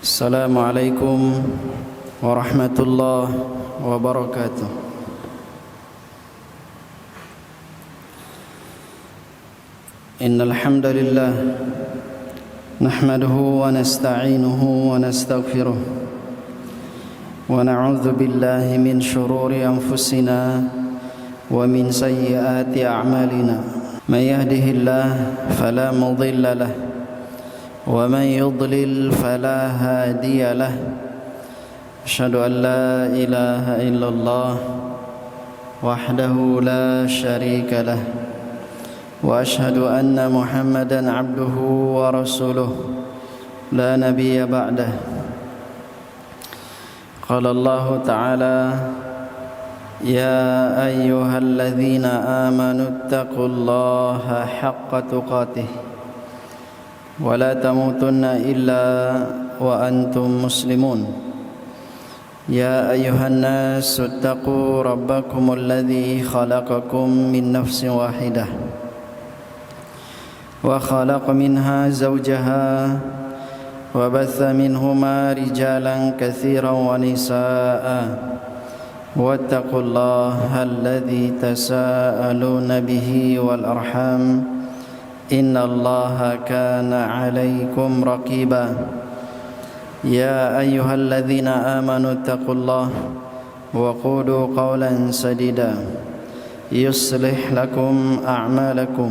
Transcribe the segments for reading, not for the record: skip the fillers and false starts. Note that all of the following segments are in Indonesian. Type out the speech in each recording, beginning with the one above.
Assalamualaikum warahmatullahi wabarakatuh. Innal hamdalillah nahmaduhu wa nasta'inuhu wa nastaghfiruh wa na'udzu billahi min shururi anfusina wa min sayyiati a'malina. May yahdihillahu fala mudilla lahu ومن يضلل فلا هادي له أشهد أن لا إله إلا الله وحده لا شريك له وأشهد أن محمدا عبده ورسوله لا نبي بعده. قال الله تعالى يا أيها الذين آمنوا اتقوا الله حق تقاته ولا تموتن إلا وأنتم مسلمون. يا أيها الناس اتقوا ربكم الذي خلقكم من نفس واحدة وخلق منها زوجها وبث منهما رجالا كثيرا ونساء واتقوا الله الذي تساءلون به والأرحام إن الله كان عليكم رقيبا. يا أيها الذين آمنوا اتقوا الله وقولوا قولا سديدا يصلح لكم أعمالكم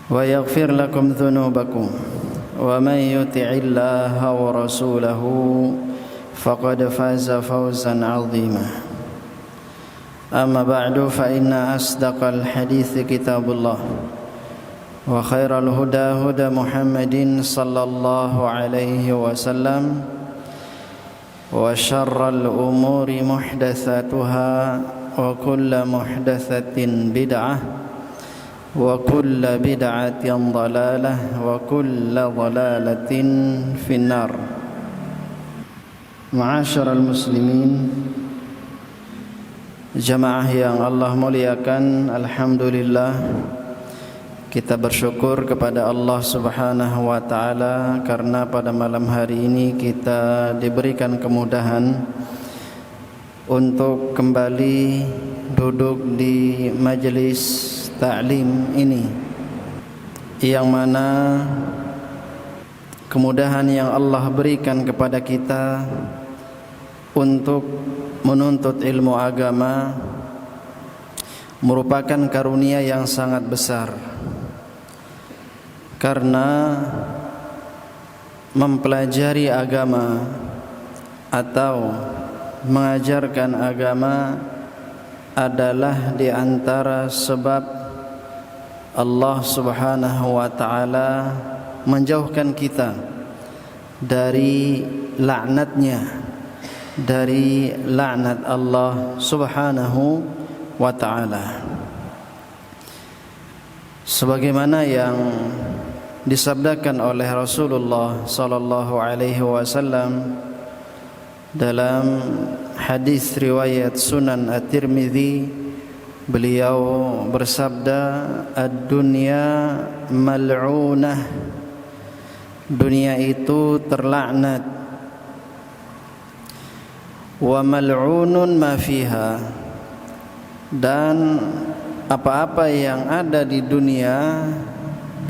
ويغفر لكم ذنوبكم ومن يطع الله ورسوله فقد فاز فوزا عظيما. أما بعد فإن أصدق الحديث كتاب الله وخير الهدى هدى محمد صلى الله عليه وسلم وشر الأمور محدثاتها وكل محدثة بدعة وكل بدعة ضلالة وكل ضلالة في النار. معاشر المسلمين, jamaah yang Allah muliakan, alhamdulillah kita bersyukur kepada Allah Subhanahu wa taala karena pada malam hari ini kita diberikan kemudahan untuk kembali duduk di majelis ta'lim ini, yang mana kemudahan yang Allah berikan kepada kita untuk menuntut ilmu agama merupakan karunia yang sangat besar, karena mempelajari agama atau mengajarkan agama adalah di antara sebab Allah Subhanahu wa taala menjauhkan kita dari laknatnya, dari laknat Allah Subhanahu wa ta'ala. Sebagaimana yang disabdakan oleh Rasulullah sallallahu alaihi wasallam dalam hadis riwayat Sunan At-Tirmidzi, beliau bersabda, ad-dunya mal'unah, dunia itu terlaknat, wa mal'unun ma fiha, dan apa-apa yang ada di dunia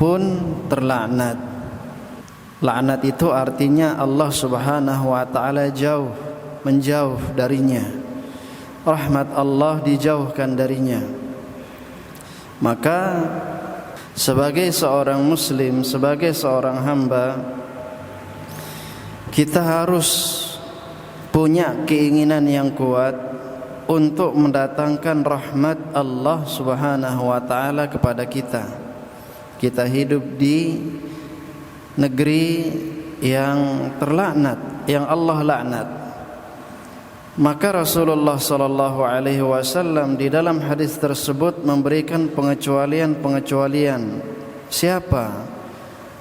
pun terlaknat. Laknat itu artinya Allah Subhanahu wa taala menjauh darinya, rahmat Allah dijauhkan darinya. Maka sebagai seorang muslim, sebagai seorang hamba, kita harus punya keinginan yang kuat untuk mendatangkan rahmat Allah Subhanahu wa taala kepada kita. Kita hidup di negeri yang terlaknat, yang Allah laknat. Maka Rasulullah sallallahu alaihi wasallam di dalam hadis tersebut memberikan pengecualian. Siapa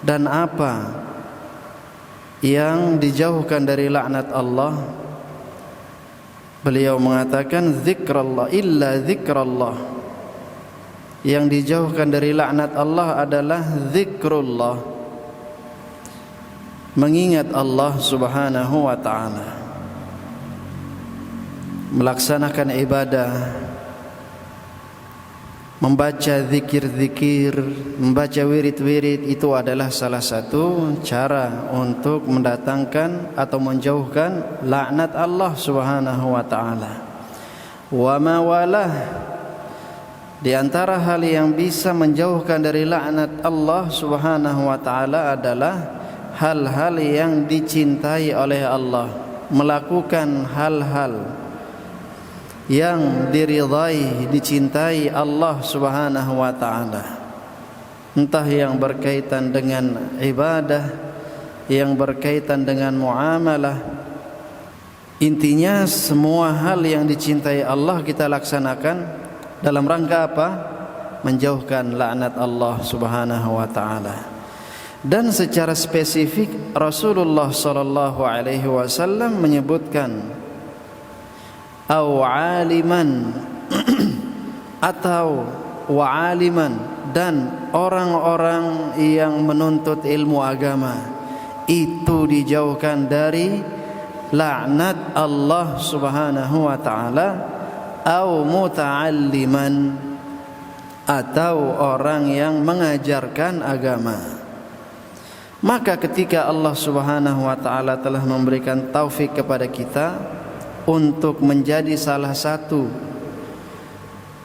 dan apa yang dijauhkan dari laknat Allah? Beliau mengatakan zikrullah, illa zikrullah. Yang dijauhkan dari laknat Allah adalah zikrullah. mengingat Allah Subhanahu wa ta'ala, melaksanakan ibadah, membaca zikir-zikir, membaca wirid-wirid, itu adalah salah satu cara untuk mendatangkan atau menjauhkan laknat Allah Subhanahu wa ta'ala. Wa ma walah, di antara hal yang bisa menjauhkan dari laknat Allah Subhanahu wa ta'ala adalah hal-hal yang dicintai oleh Allah, melakukan hal-hal yang diridhai, dicintai Allah Subhanahu wa ta'ala, entah yang berkaitan dengan ibadah, yang berkaitan dengan muamalah. Intinya semua hal yang dicintai Allah kita laksanakan dalam rangka apa? Menjauhkan laknat Allah Subhanahu wa ta'ala. Dan secara spesifik Rasulullah sallallahu alaihi wasallam menyebutkan au aliman atau wa'aliman, dan orang-orang yang menuntut ilmu agama itu dijauhkan dari laknat Allah Subhanahu wa ta'ala, au muta'alliman, atau orang yang mengajarkan agama. Maka ketika Allah Subhanahu wa ta'ala telah memberikan taufik kepada kita untuk menjadi salah satu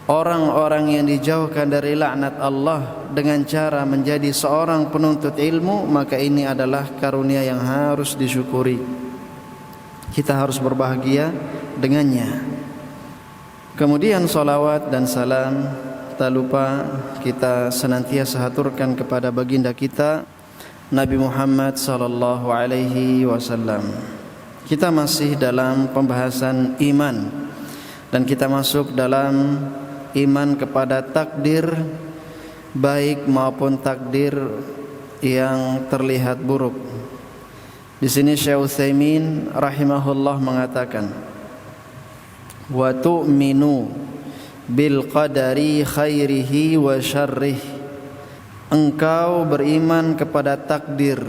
orang-orang yang dijauhkan dari laknat Allah dengan cara menjadi seorang penuntut ilmu, maka ini adalah karunia yang harus disyukuri. Kita harus berbahagia dengannya. Kemudian salawat dan salam tak lupa kita senantiasa haturkan kepada baginda kita Nabi Muhammad sallallahu alaihi wasallam. Kita masih dalam pembahasan iman, dan kita masuk dalam iman kepada takdir baik maupun takdir yang terlihat buruk. Di sini Syekh Utsaimin rahimahullah mengatakan, wa tu'minu bil qadari khairihi wa syarrihi, engkau beriman kepada takdir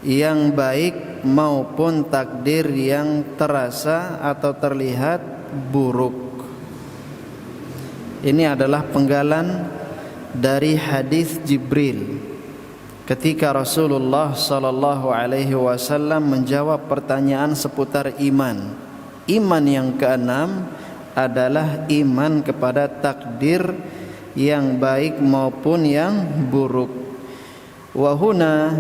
yang baik maupun takdir yang terasa atau terlihat buruk. Ini adalah penggalan dari hadis Jibril ketika Rasulullah sallallahu alaihi wasallam menjawab pertanyaan seputar iman. Iman yang keenam adalah iman kepada takdir yang baik maupun yang buruk. Wa huna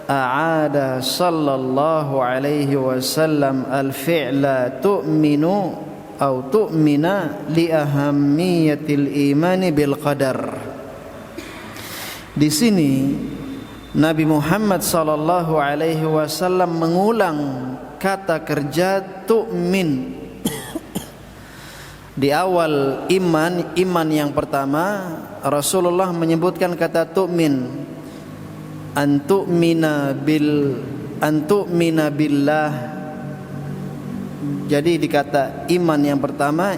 a'ada sallallahu alaihi wasallam al-fi'la tu'minu atau tu'mina li ahammiyatil imani bil qadar. Di sini Nabi Muhammad sallallahu alaihi wasallam mengulang kata kerja tu'min. Di awal iman yang pertama Rasulullah menyebutkan kata tu'min, antu'mina billah. Jadi di kata iman yang pertama,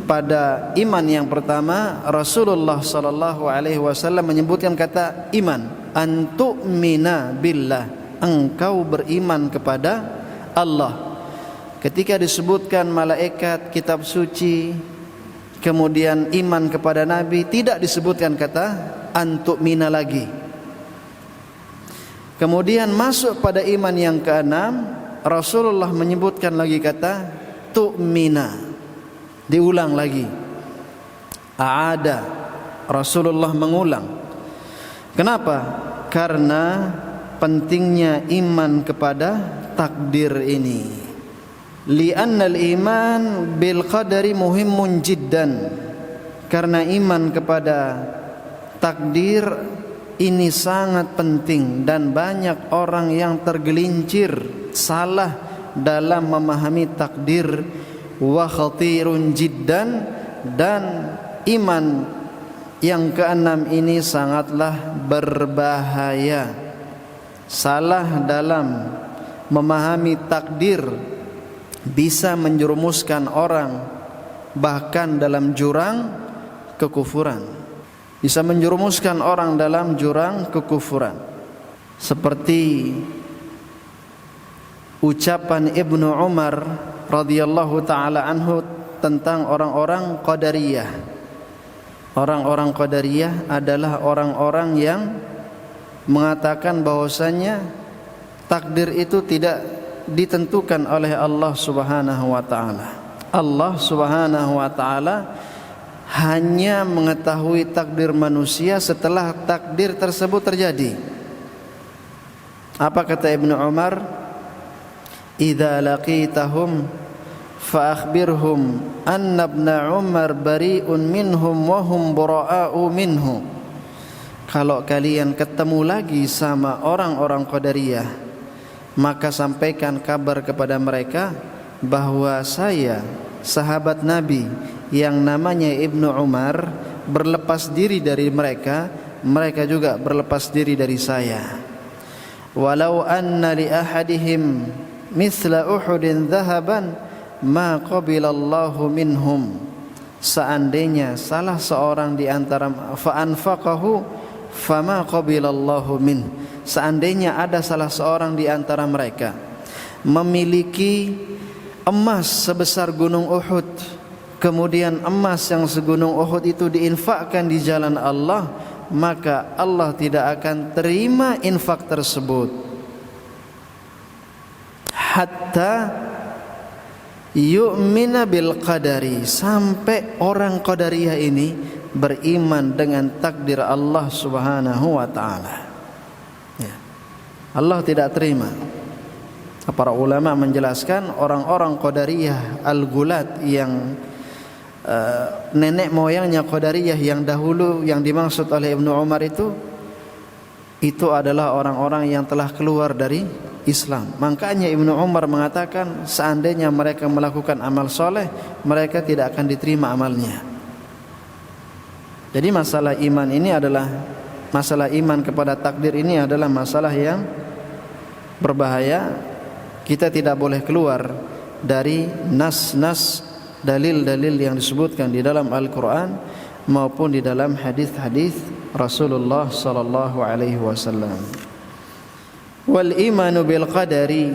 pada iman yang pertama Rasulullah sallallahu alaihi wasallam menyebutkan kata iman, antu'mina billah, engkau beriman kepada Allah. Ketika disebutkan malaikat, kitab suci, kemudian iman kepada Nabi, tidak disebutkan kata antu'mina lagi. Kemudian masuk pada iman yang keenam, Rasulullah menyebutkan lagi kata tu'mina, diulang lagi. A'ada, Rasulullah mengulang. Kenapa? Karena pentingnya iman kepada takdir ini. Li'anna al-iman bil qadari muhimmun jiddan, karena iman kepada takdir ini sangat penting, dan banyak orang yang tergelincir salah dalam memahami takdir. Wa khatirun jiddan, dan iman yang keenam ini sangatlah berbahaya. Salah dalam memahami takdir bisa menjerumuskan orang bahkan dalam jurang kekufuran. Bisa menjerumuskan orang dalam jurang kekufuran. seperti ucapan Ibnu Umar radhiyallahu taala anhu tentang orang-orang Qadariyah. Orang-orang Qadariyah adalah orang-orang yang mengatakan bahwasanya takdir itu tidak ditentukan oleh Allah Subhanahu wa taala. Allah Subhanahu wa taala hanya mengetahui takdir manusia setelah takdir tersebut terjadi. Apa kata Ibnu Umar? Idza laqitahum fa akhbirhum anna ibna Umar bari'un minhum wa hum bura'a'u minhu. Kalau kalian ketemu lagi sama orang-orang Qadariyah, maka sampaikan kabar kepada mereka bahwa saya, sahabat Nabi yang namanya Ibnu Umar, berlepas diri dari mereka, mereka juga berlepas diri dari saya. Walau anna li ahadihim mithla Uhudin dhahaban ma qabilallahu minhum. Seandainya salah seorang di antara fa anfaqahu fama qabilallahu min. Seandainya ada salah seorang di antara mereka memiliki emas sebesar gunung Uhud, kemudian emas yang segunung Uhud itu diinfakkan di jalan Allah, maka Allah tidak akan terima infak tersebut hatta yu'mina bil qadari, sampai orang Qadariyah ini beriman dengan takdir Allah Subhanahu wa taala. Ya. Allah tidak terima. Para ulama menjelaskan orang-orang Qadariyah al-Gulat yang nenek moyangnya Qadariyah yang dahulu yang dimaksud oleh Ibnu Umar itu adalah orang-orang yang telah keluar dari Islam. Makanya Ibnu Umar mengatakan seandainya mereka melakukan amal soleh, mereka tidak akan diterima amalnya. Jadi masalah iman ini adalah masalah iman kepada takdir ini adalah masalah yang berbahaya. Kita tidak boleh keluar dari nas-nas dalil-dalil yang disebutkan di dalam Al-Quran maupun di dalam hadis-hadis Rasulullah sallallahu alaihi wasallam. Wal imanu bil qadari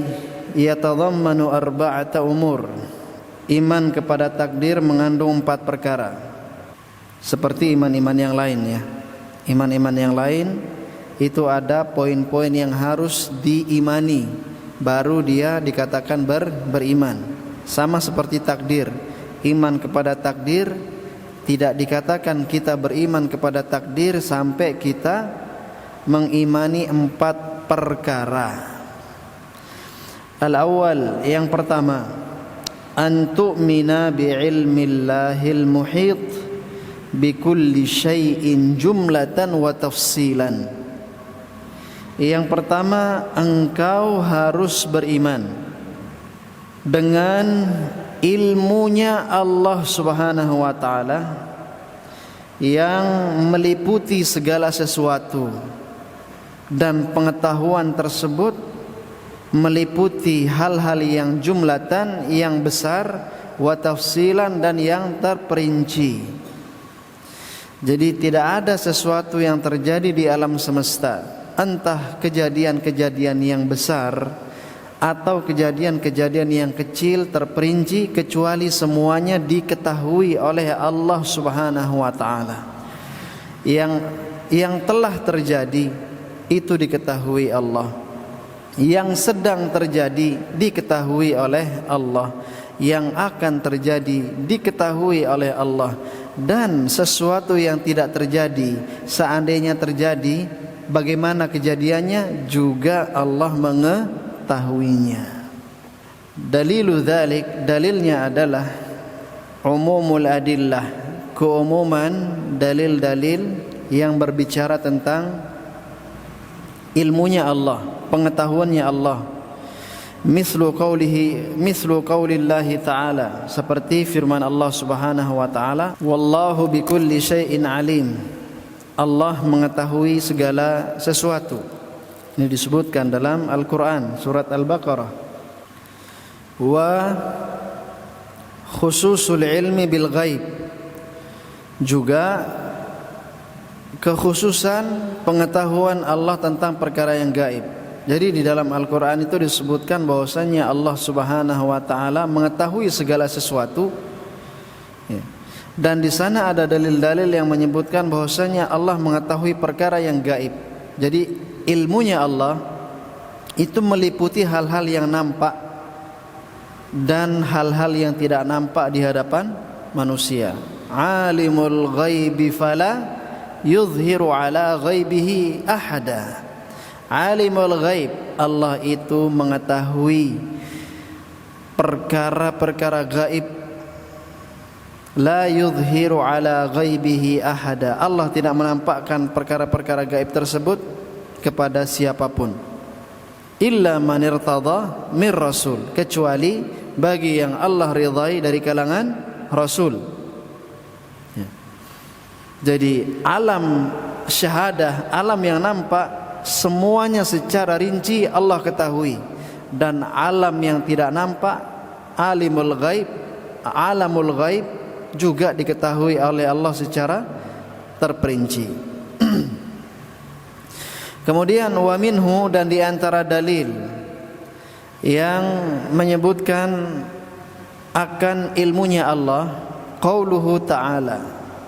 yatadhammanu arba'ata umur. Iman kepada takdir mengandung 4 perkara. Seperti iman-iman yang lain ya. Iman-iman yang lain itu ada poin-poin yang harus diimani, baru dia dikatakan beriman. Sama seperti takdir. Iman kepada takdir tidak dikatakan kita beriman kepada takdir sampai kita mengimani 4 perkara. Al-awwal, yang pertama, an tu'mina bi'ilmillahil muhit bikulli syai'in jumlatan wa tafsilan. Yang pertama, engkau harus beriman dengan ilmunya Allah Subhanahu wa taala yang meliputi segala sesuatu, dan pengetahuan tersebut meliputi hal-hal yang jumlatan, yang besar, wa tafsilan, dan yang terperinci. Jadi tidak ada sesuatu yang terjadi di alam semesta, entah kejadian-kejadian yang besar atau kejadian-kejadian yang kecil terperinci, kecuali semuanya diketahui oleh Allah Subhanahu wa taala. Yang telah terjadi itu diketahui Allah, yang sedang terjadi diketahui oleh Allah, yang akan terjadi diketahui oleh Allah, dan sesuatu yang tidak terjadi, seandainya terjadi, bagaimana kejadiannya juga Allah mengetahuinya. Dalilu dzalik, dalilnya adalah umumul adillah, keumuman dalil-dalil yang berbicara tentang ilmunya Allah, pengetahuannya Allah. Mislu qaulillahi ta'ala, seperti firman Allah Subhanahu wa ta'ala, wallahu bikulli syai'in alim. Allah mengetahui segala sesuatu. Ini disebutkan dalam Al-Quran surat Al-Baqarah. Wa khususul ilmi bil ghaib, juga kekhususan pengetahuan Allah tentang perkara yang gaib. Jadi di dalam Al-Quran itu disebutkan bahwasanya Allah Subhanahu wa Ta'ala mengetahui segala sesuatu, ya. Dan di sana ada dalil-dalil yang menyebutkan bahwasanya Allah mengetahui perkara yang gaib. Jadi ilmunya Allah itu meliputi hal-hal yang nampak dan hal-hal yang tidak nampak di hadapan manusia. Alimul ghaibi fala yuzhiru ala ghaibihi ahada. Alimul ghaib, Allah itu mengetahui perkara-perkara gaib. La yuzhiru ala ghaibihi ahada. Allah tidak menampakkan perkara-perkara gaib tersebut kepada siapapun. Illa man irtada min rasul, kecuali bagi yang Allah ridai dari kalangan rasul. Jadi alam syahadah, alam yang nampak, semuanya secara rinci Allah ketahui. Dan alam yang tidak nampak, alimul ghaib, alamul ghaib juga diketahui oleh Allah secara terperinci. Kemudian wa minhu, dan di antara dalil yang menyebutkan akan ilmunya Allah, qauluhu ta'ala,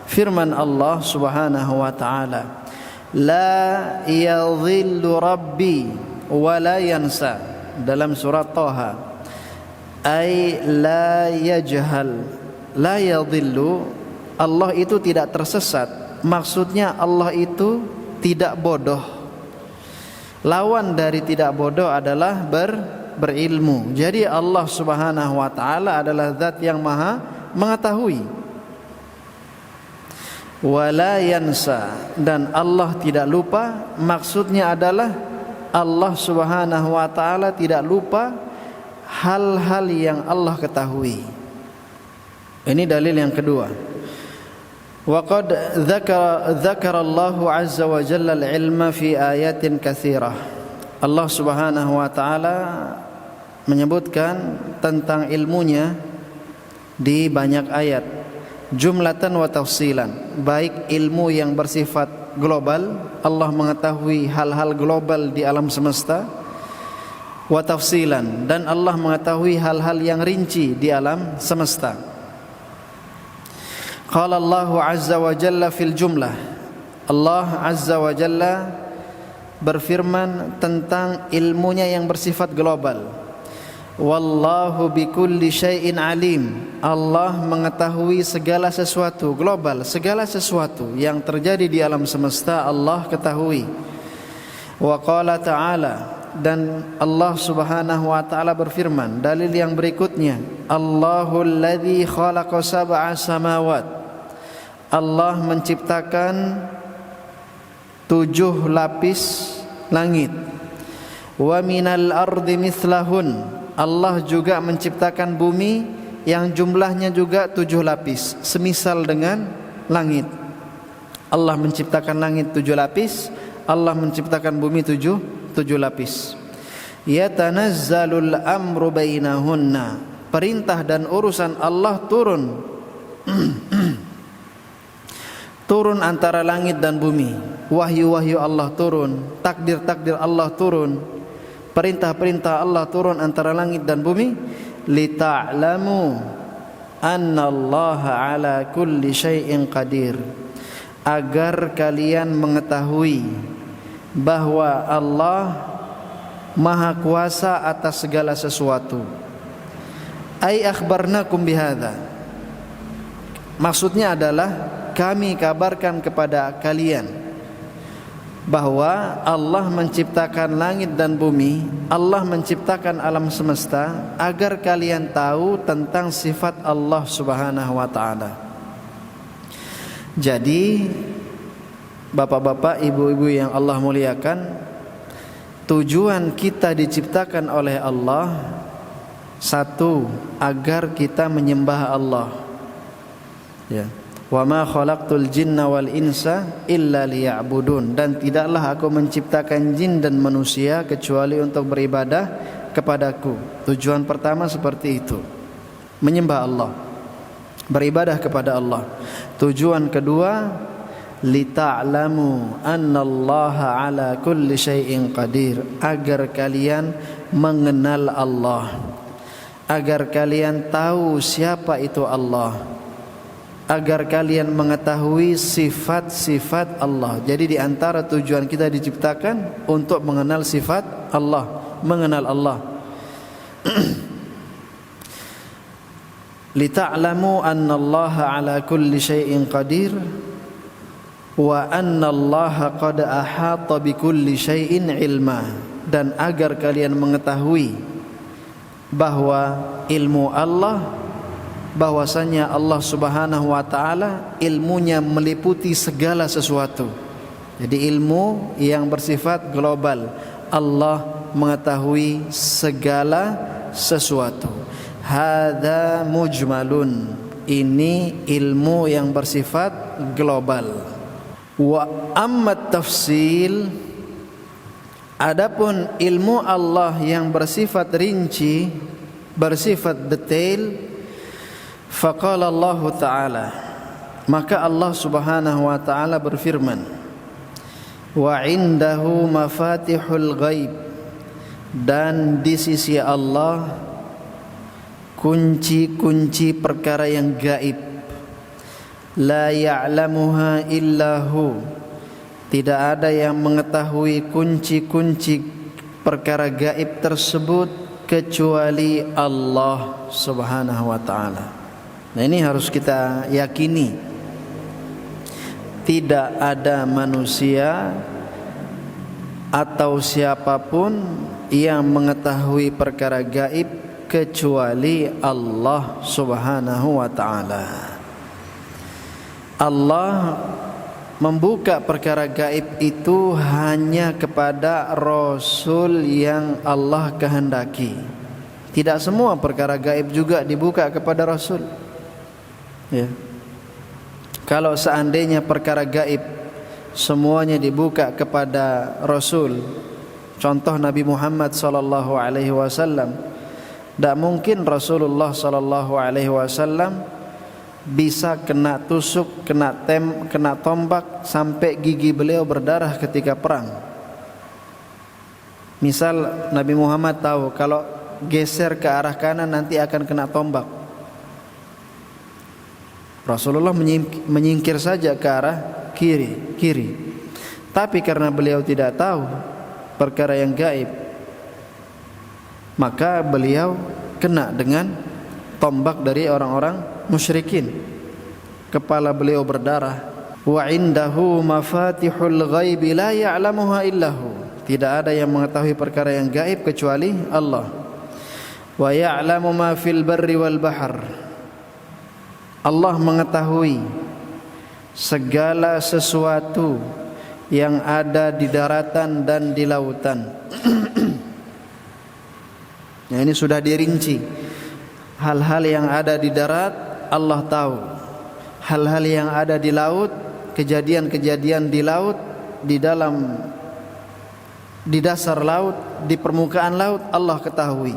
firman Allah Subhanahu wa Ta'ala, la yadhillu rabbi wa la yansa, dalam surat Taha, ay la yajhal. La yadhillu, Allah itu tidak tersesat, maksudnya Allah itu tidak bodoh. Lawan dari tidak bodoh adalah berilmu. Jadi Allah Subhanahu wa Ta'ala adalah zat yang maha mengetahui. Wala yansa, dan Allah tidak lupa, maksudnya adalah Allah Subhanahu wa Ta'ala tidak lupa hal-hal yang Allah ketahui. Ini dalil yang kedua. Wa qad dzakara Allahu azza wa jalla al-ilma fi ayatin katsirah. Allah Subhanahu wa Ta'ala menyebutkan tentang ilmunya di banyak ayat, jumlatan wa tafsilan, baik ilmu yang bersifat global, Allah mengetahui hal-hal global di alam semesta, wa tafsilan, dan Allah mengetahui hal-hal yang rinci di alam semesta. Qala Allah azza wa jalla fil jumlah, Allah azza wa jalla berfirman tentang ilmunya yang bersifat global. Wallahu bikulli syai'in alim, Allah mengetahui segala sesuatu, global, segala sesuatu yang terjadi di alam semesta Allah ketahui. Wa qala ta'ala, dan Allah Subhanahu wa Ta'ala berfirman, dalil yang berikutnya, Allahul ladzi khalaqa sab'a samawat, Allah menciptakan 7 lapis langit. Wa minal ardi mithlahun, Allah juga menciptakan bumi yang jumlahnya juga 7 lapis, semisal dengan langit. Allah menciptakan langit 7 lapis, Allah menciptakan bumi 7 lapis. Yatanazzalul amru bainahunna, perintah dan urusan Allah turun turun antara langit dan bumi. Wahyu-wahyu Allah turun, takdir-takdir Allah turun, perintah-perintah Allah turun antara langit dan bumi. Lita'lamu annallaha ala kulli syai'in qadir, agar kalian mengetahui bahwa Allah maha kuasa atas segala sesuatu. Ai akhbarnakum bihadza, maksudnya adalah kami kabarkan kepada kalian bahwa Allah menciptakan langit dan bumi, Allah menciptakan alam semesta agar kalian tahu tentang sifat Allah Subhanahu wa Ta'ala. Jadi bapak-bapak, ibu-ibu yang Allah muliakan, tujuan kita diciptakan oleh Allah, satu, agar kita menyembah Allah, ya. Wa ma khalaqtul jinna wal insa illa liya'budun, dan tidaklah aku menciptakan jin dan manusia kecuali untuk beribadah kepadaku. Tujuan pertama seperti itu, menyembah Allah, beribadah kepada Allah. Tujuan kedua lita'lamu annallaha ala kulli syai'in qadir, agar kalian mengenal Allah, agar kalian tahu siapa itu Allah, agar kalian mengetahui sifat-sifat Allah. Jadi di antara tujuan kita diciptakan untuk mengenal sifat Allah, mengenal Allah. Lita'lamu annallaha ala kulli syai'in qadir wa annallaha qad ahata bikulli syai'in ilma, dan agar kalian mengetahui bahwa ilmu Allah, bahwasanya Allah Subhanahu wa taala ilmunya meliputi segala sesuatu. Jadi ilmu yang bersifat global, Allah mengetahui segala sesuatu. Hadza mujmalun, ini ilmu yang bersifat global. Wa amma tafsil, adapun ilmu Allah yang bersifat rinci, bersifat detail, faqala Allah Ta'ala, maka Allah Subhanahu wa taala berfirman, wa indahu mafatihul ghaib, dan di sisi Allah kunci-kunci perkara yang gaib, la ya'lamuha illahu, tidak ada yang mengetahui kunci-kunci perkara gaib tersebut kecuali Allah Subhanahu wa taala. Nah, ini harus kita yakini, tidak ada manusia atau siapapun yang mengetahui perkara gaib kecuali Allah Subhanahu wa taala. Allah membuka perkara gaib itu hanya kepada Rasul yang Allah kehendaki. Tidak semua perkara gaib juga dibuka kepada Rasul, ya. Kalau seandainya perkara gaib semuanya dibuka kepada Rasul, contoh Nabi Muhammad sallallahu alaihi wasallam, tidak mungkin Rasulullah sallallahu alaihi wasallam bisa kena tusuk, kena tombak sampai gigi beliau berdarah ketika perang. Misal Nabi Muhammad tahu kalau geser ke arah kanan nanti akan kena tombak, Rasulullah menyingkir saja ke arah kiri. Tapi karena beliau tidak tahu perkara yang gaib, maka beliau kena dengan tombak dari orang-orang musyrikin. Kepala beliau berdarah. Wa indahu mafatihul ghaibi la ya'lamuha illahu, tidak ada yang mengetahui perkara yang gaib kecuali Allah. Wa ya'lamu ma fil barri wal bahr, Allah mengetahui segala sesuatu yang ada di daratan dan di lautan. Nah, ini sudah dirinci. Hal-hal yang ada di darat Allah tahu. Hal-hal yang ada di laut, kejadian-kejadian di laut, di dasar laut, di permukaan laut Allah ketahui.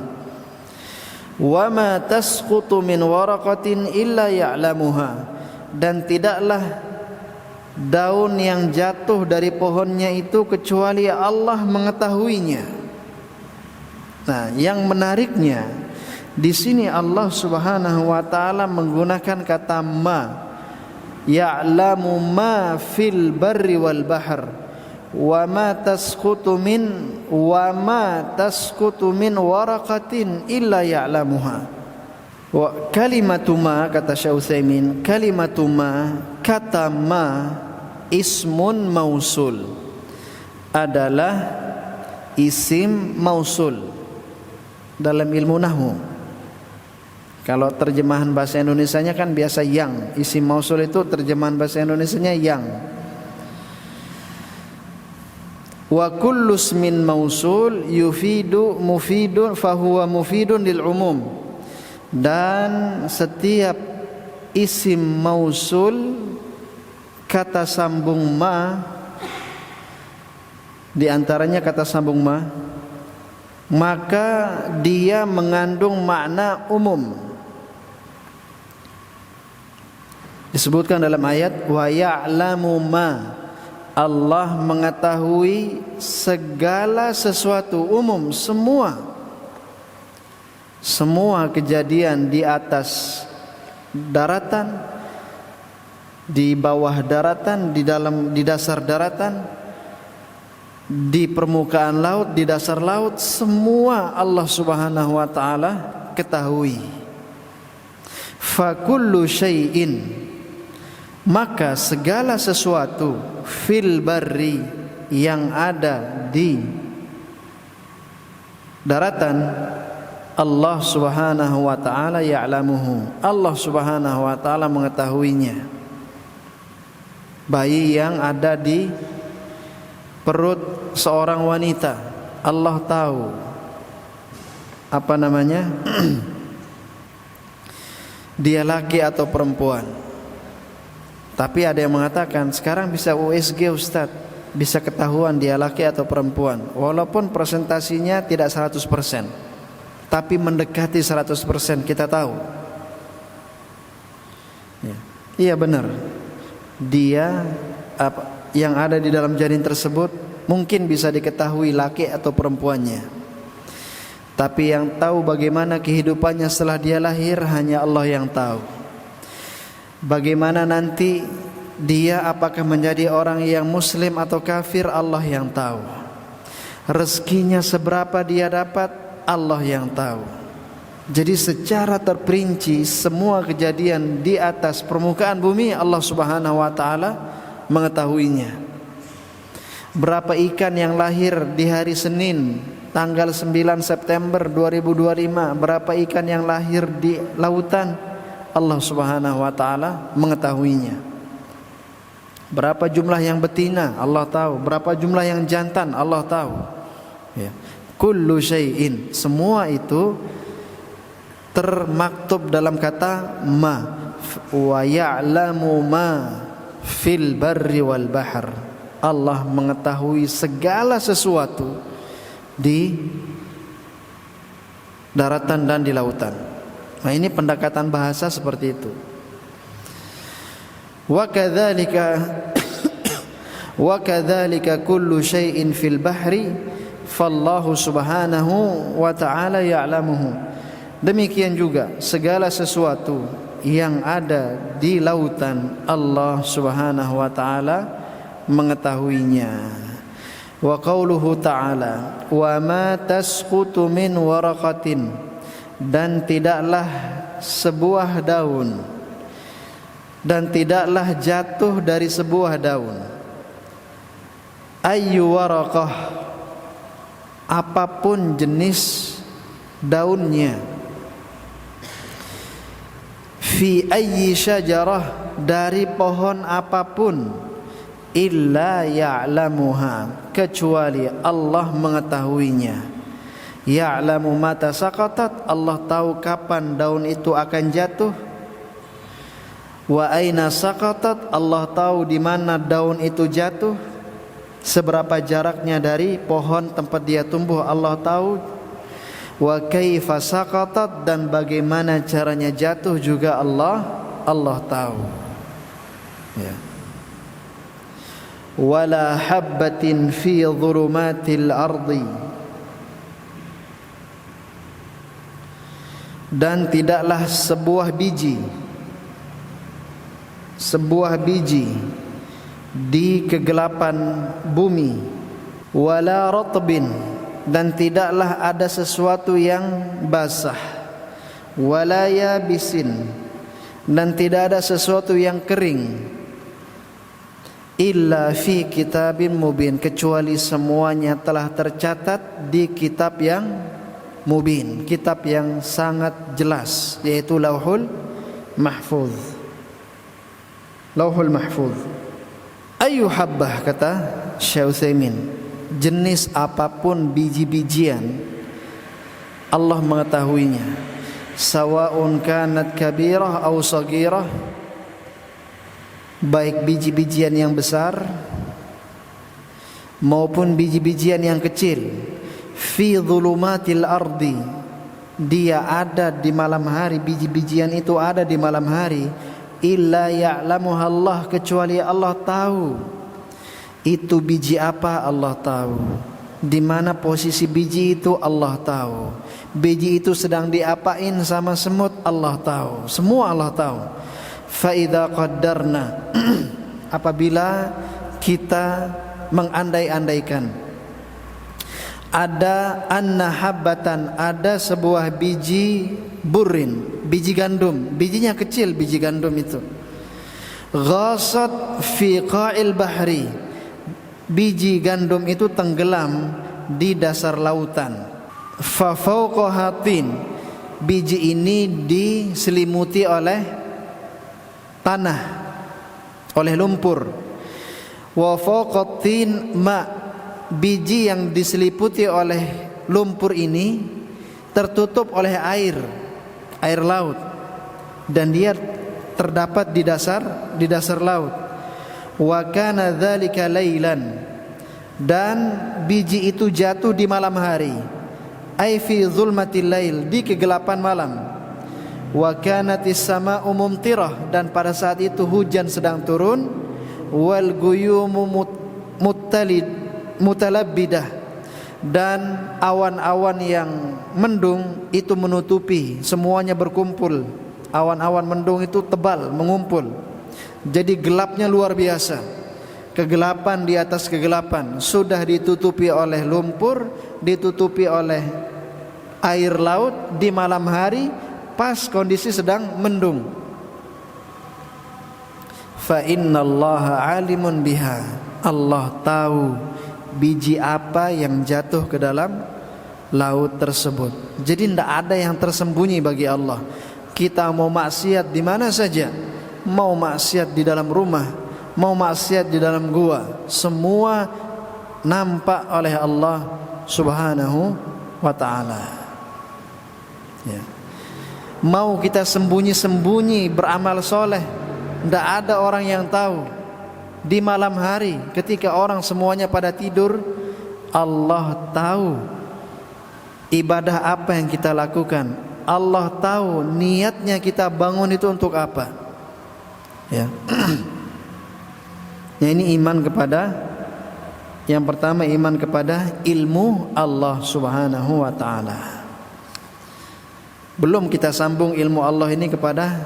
Wa ma tasqutu min waraqatin illa ya'lamuha, dan tidaklah daun yang jatuh dari pohonnya itu kecuali Allah mengetahuinya. Nah, yang menariknya di sini Allah Subhanahu wa taala menggunakan kata ma, ya'lamu ma fil barri wal bahr, wa ma tasqutu min waraqatin illa ya'lamuha. Wa kalimatu ma, kata Syekh Utsaimin, kalimatu ma, kata ma, ismun mausul, adalah isim mausul dalam ilmu nahwu. Kalau terjemahan bahasa Indonesianya kan biasa yang, isim mausul itu terjemahan bahasa Indonesianya yang. Wa kullu ismin mausul yufidu mufidun fahuwa mufidun lil umum, dan setiap isim mausul kata sambung ma, di antaranya kata sambung ma, maka dia mengandung makna umum. Disebutkan dalam ayat wa ya'lamu ma, Allah mengetahui segala sesuatu, umum, semua kejadian di atas daratan, di bawah daratan, di dasar daratan, di permukaan laut, di dasar laut, semua Allah Subhanahu wa taala ketahui. Fa kullu syai'in, maka segala sesuatu, fil barri, yang ada di daratan, Allah Subhanahu wa taala ya'lamuhu, Allah Subhanahu wa taala mengetahuinya. Bayi yang ada di perut seorang wanita, Allah tahu apa namanya dia laki atau perempuan. Tapi ada yang mengatakan sekarang bisa USG Ustadz, bisa ketahuan dia laki atau perempuan, walaupun presentasinya tidak 100%, tapi mendekati 100% kita tahu. Iya benar, dia yang ada di dalam janin tersebut mungkin bisa diketahui laki atau perempuannya, tapi yang tahu bagaimana kehidupannya setelah dia lahir hanya Allah yang tahu. Bagaimana nanti dia apakah menjadi orang yang muslim atau kafir, Allah yang tahu. Rezekinya seberapa dia dapat, Allah yang tahu. Jadi secara terperinci semua kejadian di atas permukaan bumi Allah Subhanahu wa taala mengetahuinya. Berapa ikan yang lahir di hari Senin tanggal 9 September 2025, berapa ikan yang lahir di lautan, Allah Subhanahu wa taala mengetahuinya. Berapa jumlah yang betina, Allah tahu. Berapa jumlah yang jantan, Allah tahu. Ya. Kullu syai'in, semua itu termaktub dalam kata ma. Wa ya'lamu ma fil barri wal bahr. Allah mengetahui segala sesuatu di daratan dan di lautan. Nah, ini pendekatan bahasa seperti itu. Wa kadzalika kullu syai'in fil bahri fallahu subhanahu wa ta'ala ya'lamuhu. Demikian juga segala sesuatu yang ada di lautan, Allah Subhanahu wa taala mengetahuinya. Wa qauluhu ta'ala wa ma tasqutu min waraqatin, dan tidaklah sebuah daun, dan tidaklah jatuh dari sebuah daun, ayyu waraqah, apapun jenis daunnya, fi ayyi syajarah, dari pohon apapun, illa ya'lamuha, kecuali Allah mengetahuinya. Ya'lamu mata saqatat, Allah tahu kapan daun itu akan jatuh. Wa aina saqatat, Allah tahu di mana daun itu jatuh, seberapa jaraknya dari pohon tempat dia tumbuh, Allah tahu. Wa kaifa saqatat, dan bagaimana caranya jatuh juga Allah tahu. Ya. Wala habbatin fi dhulumatil ardi, dan tidaklah sebuah biji di kegelapan bumi, wala ratbin, dan tidaklah ada sesuatu yang basah, wala yabisin, dan tidak ada sesuatu yang kering, illa fi kitabim mubin, kecuali semuanya telah tercatat di kitab yang mubin, kitab yang sangat jelas, yaitu Lauhul Mahfuz. Lauhul Mahfuz. Ayu habbah, kata Syekh Utsaimin, jenis apapun biji-bijian Allah mengetahuinya. Sawa'un kanat kabirah aw saghirah, baik biji-bijian yang besar maupun biji-bijian yang kecil. Fi dhulumatil ardi, dia ada di malam hari, biji-bijian itu ada di malam hari. illa ya'lamuha Allah, kecuali Allah tahu. Itu biji apa Allah tahu. Di mana posisi biji itu Allah tahu. Biji itu sedang diapain sama semut Allah tahu. Semua Allah tahu. Fa idza qaddarna apabila kita mengandai-andaikan, ada anna habbatan, ada sebuah biji burrin, biji gandum, bijinya kecil, biji gandum itu. Ghasat fi qa'il bahri, biji gandum itu tenggelam di dasar lautan. Fa fawqaha tin, biji ini diselimuti oleh tanah, oleh lumpur. Wa fawqatin ma, biji yang diseliputi oleh lumpur ini tertutup oleh air laut, dan dia terdapat di dasar laut. Wa kana dzalika lailan, dan biji itu jatuh di malam hari. Ai fi zulmatil lail, di kegelapan malam. Wa kanatis samaa'u mumtirah, dan pada saat itu hujan sedang turun. Wal guyumu mutalabbidah, dan awan-awan yang mendung itu menutupi, semuanya berkumpul. Awan-awan mendung itu tebal, mengumpul. Jadi gelapnya luar biasa. Kegelapan di atas kegelapan, sudah ditutupi oleh lumpur, ditutupi oleh air laut di malam hari, pas kondisi sedang mendung. Fa innallaha alimun biha, Allah tahu biji apa yang jatuh ke dalam laut tersebut. Jadi tidak ada yang tersembunyi bagi Allah. Kita mau maksiat di mana saja, mau maksiat di dalam rumah, mau maksiat di dalam gua, semua nampak oleh Allah Subhanahu wa ta'ala. Ya. Mau kita sembunyi-sembunyi beramal soleh, tidak ada orang yang tahu. Di malam hari ketika orang semuanya pada tidur, Allah tahu ibadah apa yang kita lakukan. Allah tahu niatnya kita bangun itu untuk apa. Ya. Ya, ini iman kepada, yang pertama iman kepada ilmu Allah Subhanahu wa ta'ala. Belum kita sambung ilmu Allah ini kepada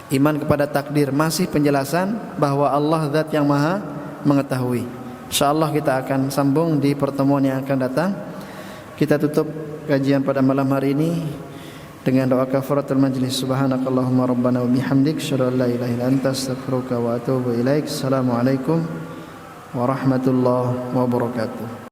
iman kepada takdir, masih penjelasan bahwa Allah zat yang maha mengetahui. InsyaAllah kita akan sambung di pertemuan yang akan datang. Kita tutup kajian pada malam hari ini dengan doa kafaratul majlis. Subhanakallahumma rabbana wa bihamdik, asyhadu an la ilaha illa anta, astaghfiruka wa atubu ilaik. Assalamualaikum warahmatullahi wabarakatuh.